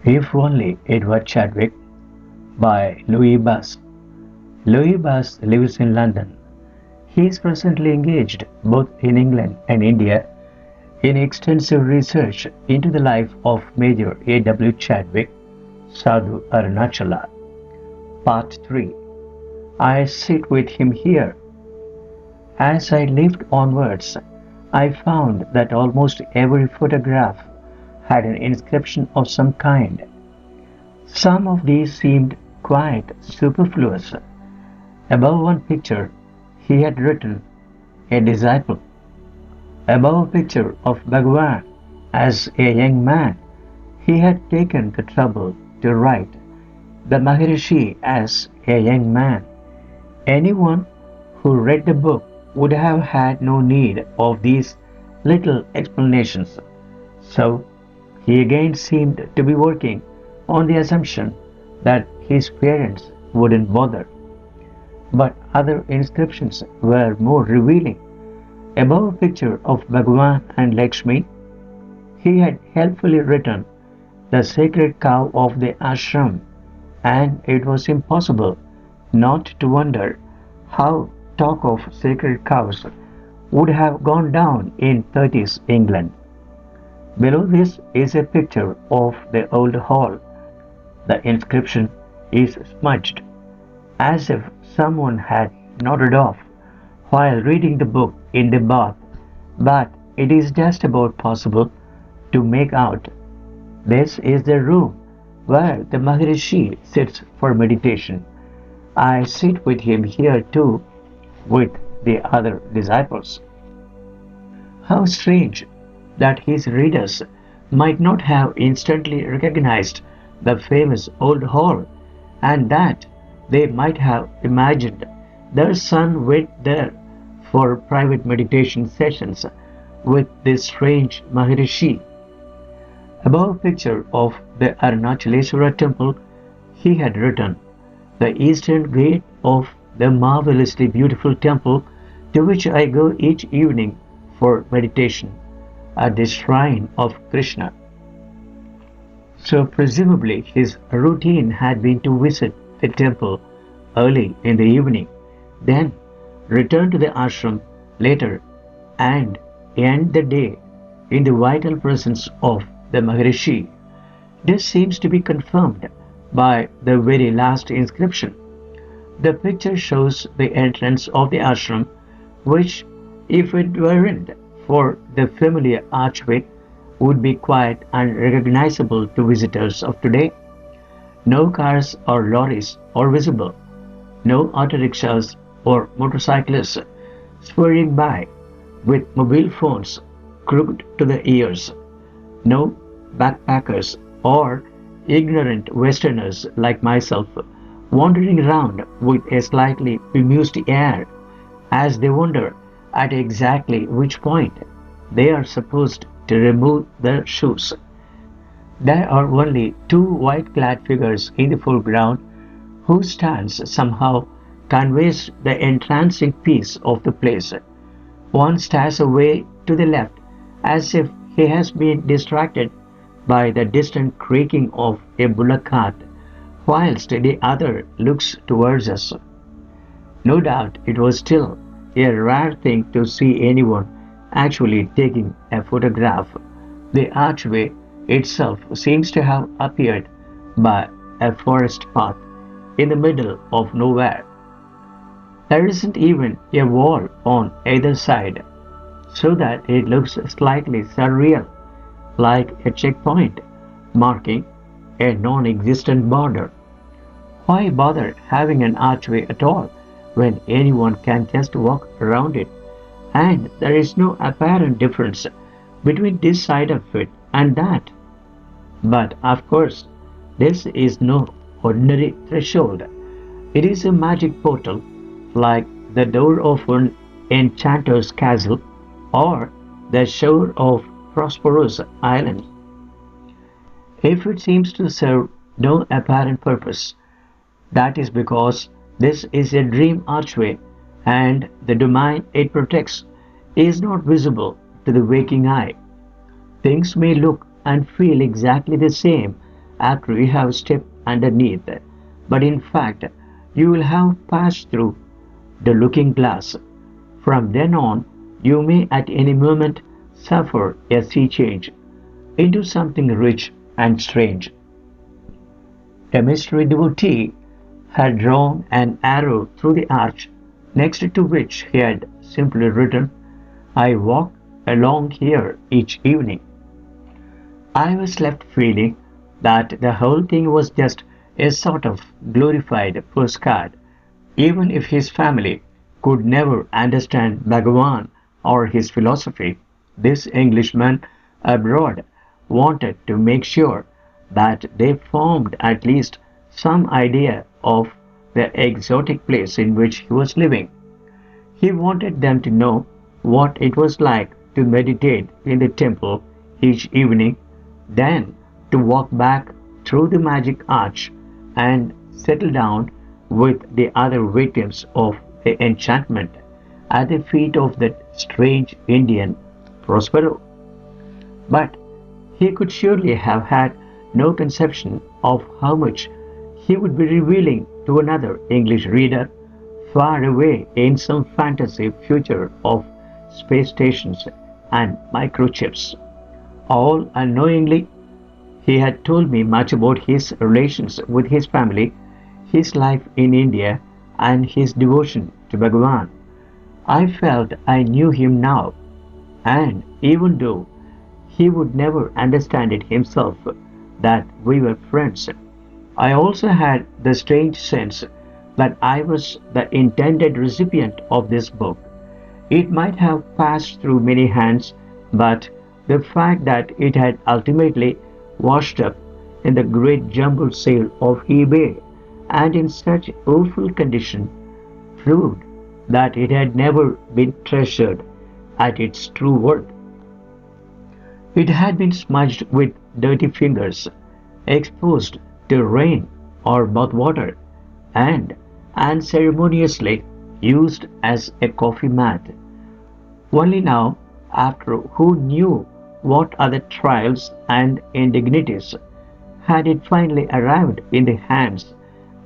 If Only It Were Chadwick by Louis Bass. Louis Bass lives in London. He is presently engaged both in England and India in extensive research into the life of Major A W Chadwick, Sadhu Arunachala. Part 3. I sit with him here. As I lived onwards, I found that almost every photograph had an inscription of some kind. Some of these seemed quite superfluous. Above one picture, he had written, "A disciple." Above a picture of Bhagavan as a young man, he had taken the trouble to write, "The Maharishee as a young man." Anyone who read the book would have had no need of these little explanations. So he again seemed to be working on the assumption that his parents wouldn't bother. But other inscriptions were more revealing. Above a picture of Bhagavan and Lakshmi, he had helpfully written, "The sacred cow of the Ashram," and it was impossible not to wonder how talk of sacred cows would have gone down in 30s England. Below this is a picture of the old hall. The inscription is smudged, as if someone had nodded off while reading the book in the bath, but it is just about possible to make out. This is the room where the Maharishee sits for meditation. I sit with him here too, with the other disciples. How strange that his readers might not have instantly recognized the famous old hall, and that they might have imagined their son went there for private meditation sessions with this strange Maharishi. Above a picture of the Arunachaleswara temple, he had written, "The eastern gate of the marvelously beautiful temple to which I go each evening for meditation, at the shrine of Krishna." So presumably his routine had been to visit the temple early in the evening, then return to the ashram later and end the day in the vital presence of the Maharishi. This seems to be confirmed by the very last inscription. The picture shows the entrance of the ashram, which, if it weren't for the familiar archway, would be quite unrecognizable to visitors of today. No cars or lorries are visible, no auto rickshaws or motorcyclists swirling by with mobile phones crooked to the ears, no backpackers or ignorant Westerners like myself wandering around with a slightly bemused air as they wonder at exactly which point they are supposed to remove their shoes. There are only two white-clad figures in the foreground whose stance somehow conveys the entrancing peace of the place. One stares away to the left as if he has been distracted by the distant creaking of a bullock cart, whilst the other looks towards us. No doubt it was still a rare thing to see anyone actually taking a photograph. The archway itself seems to have appeared by a forest path in the middle of nowhere. There isn't even a wall on either side, so that it looks slightly surreal, like a checkpoint marking a non-existent border. Why bother having an archway at all when anyone can just walk around it, and there is no apparent difference between this side of it and that? But of course, this is no ordinary threshold. It is a magic portal, like the door of an enchanter's castle or the shore of prosperous island. If it seems to serve no apparent purpose, that is because this is a dream archway, and the domain it protects is not visible to the waking eye. Things may look and feel exactly the same after you have stepped underneath, but in fact, you will have passed through the looking glass. From then on, you may at any moment suffer a sea change into something rich and strange. A mystery devotee had drawn an arrow through the arch, next to which he had simply written, "I walk along here each evening." I was left feeling that the whole thing was just a sort of glorified postcard, even if his family could never understand Bhagavan or his philosophy. This Englishman abroad wanted to make sure that they formed at least some idea of the exotic place in which he was living. He wanted them to know what it was like to meditate in the temple each evening, then to walk back through the magic arch and settle down with the other victims of the enchantment at the feet of that strange Indian Prospero. But he could surely have had no conception of how much he would be revealing to another English reader far away in some fantasy future of space stations and microchips. All unknowingly, he had told me much about his relations with his family, his life in India, and his devotion to Bhagavan. I felt I knew him now, and even though he would never understand it himself that we were friends, I also had the strange sense that I was the intended recipient of this book. It might have passed through many hands, but the fact that it had ultimately washed up in the great jumbled sale of eBay and in such awful condition proved that it had never been treasured at its true worth. It had been smudged with dirty fingers, exposed to rain or bathwater, and unceremoniously used as a coffee mat. Only now, after who knew what other trials and indignities, had it finally arrived in the hands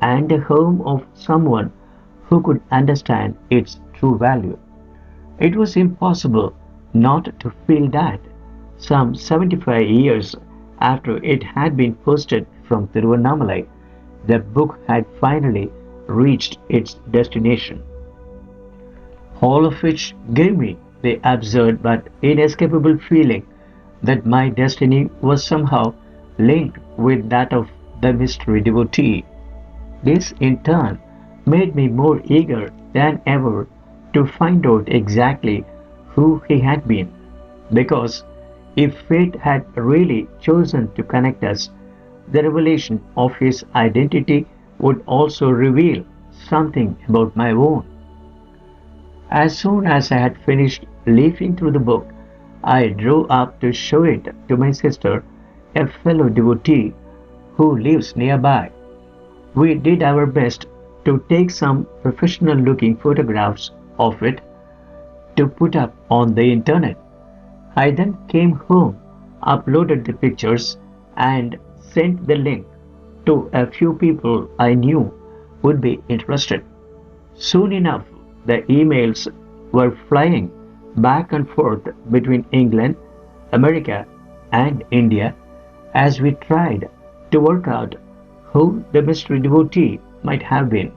and the home of someone who could understand its true value. It was impossible not to feel that, some 75 years after it had been posted from Tiruvannamalai, the book had finally reached its destination. All of which gave me the absurd but inescapable feeling that my destiny was somehow linked with that of the mystery devotee. This in turn made me more eager than ever to find out exactly who he had been, because if fate had really chosen to connect us, the revelation of his identity would also reveal something about my own. As soon as I had finished leafing through the book, I drove up to show it to my sister, a fellow devotee who lives nearby. We did our best to take some professional-looking photographs of it to put up on the internet. I then came home, uploaded the pictures, and sent the link to a few people I knew would be interested. Soon enough, the emails were flying back and forth between England, America, and India as we tried to work out who the mystery devotee might have been.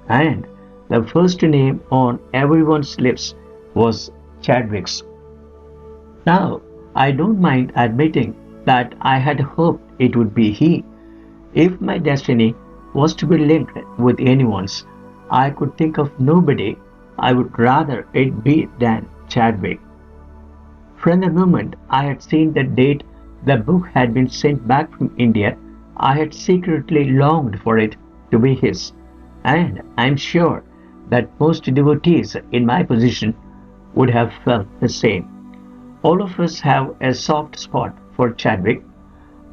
And the first name on everyone's lips was Chadwick's. Now, I don't mind admitting that I had hoped it would be he. If my destiny was to be linked with anyone's, I could think of nobody I would rather it be than Chadwick. From the moment I had seen the date the book had been sent back from India, I had secretly longed for it to be his, and I am sure that most devotees in my position would have felt the same. All of us have a soft spot for Chadwick.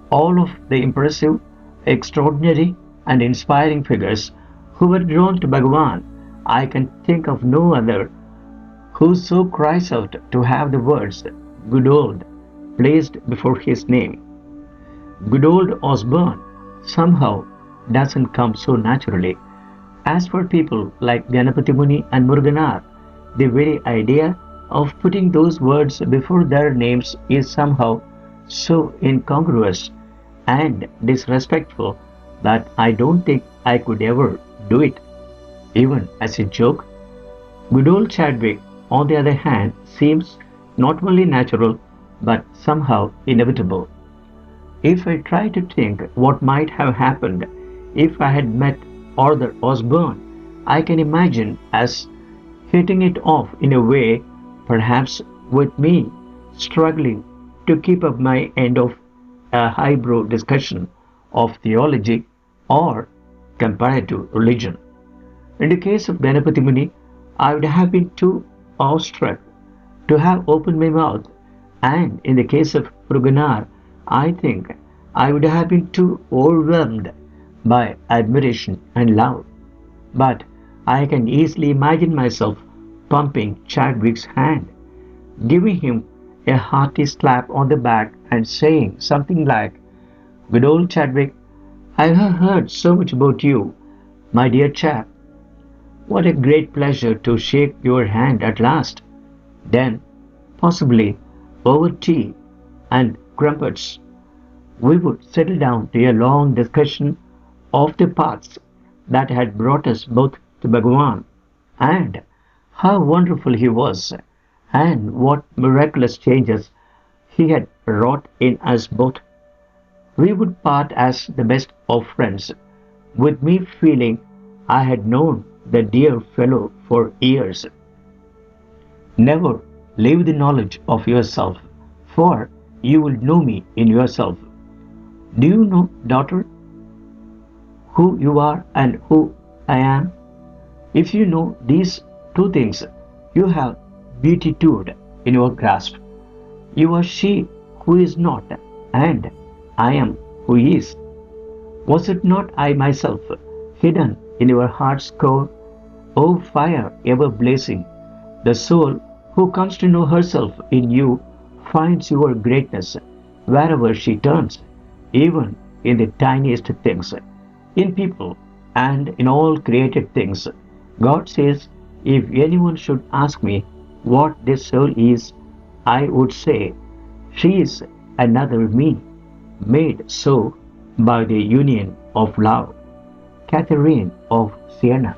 All of the impressive, extraordinary, and inspiring figures who were drawn to Bhagavan, I can think of no other who so cries out to have the words "good old" placed before his name. Good old Osborne somehow doesn't come so naturally. As for people like Ganapati Muni and Muruganar, the very idea of putting those words before their names is somehow so incongruous and disrespectful that I don't think I could ever do it, even as a joke. Good old Chadwick, on the other hand, seems not only natural but somehow inevitable. If I try to think what might have happened if I had met Arthur Osborne, I can imagine us hitting it off in a way, perhaps with me struggling to keep up my end of a highbrow discussion of theology or comparative religion. In the case of Ganapati Muni, I would have been too awestruck to have opened my mouth, and in the case of Muruganar, I think I would have been too overwhelmed by admiration and love. But I can easily imagine myself pumping Chadwick's hand, giving him a hearty slap on the back and saying something like, "Good old Chadwick, I have heard so much about you, my dear chap. What a great pleasure to shake your hand at last." Then, possibly over tea and crumpets, we would settle down to a long discussion of the paths that had brought us both to Bhagavan, and how wonderful he was, and what miraculous changes he had wrought in us both. We would part as the best of friends, with me feeling I had known the dear fellow for years. Never leave the knowledge of yourself, for you will know me in yourself. Do you know, daughter, who you are and who I am? If you know these two things, you have beatitude in your grasp. You are she who is not, and I am who is. Was it not I myself, hidden in your heart's core? O fire ever blazing, the soul who comes to know herself in you finds your greatness wherever she turns, even in the tiniest things, in people and in all created things. God says, if anyone should ask me what this soul is, I would say, she is another me, made so by the union of love. Catherine of Siena.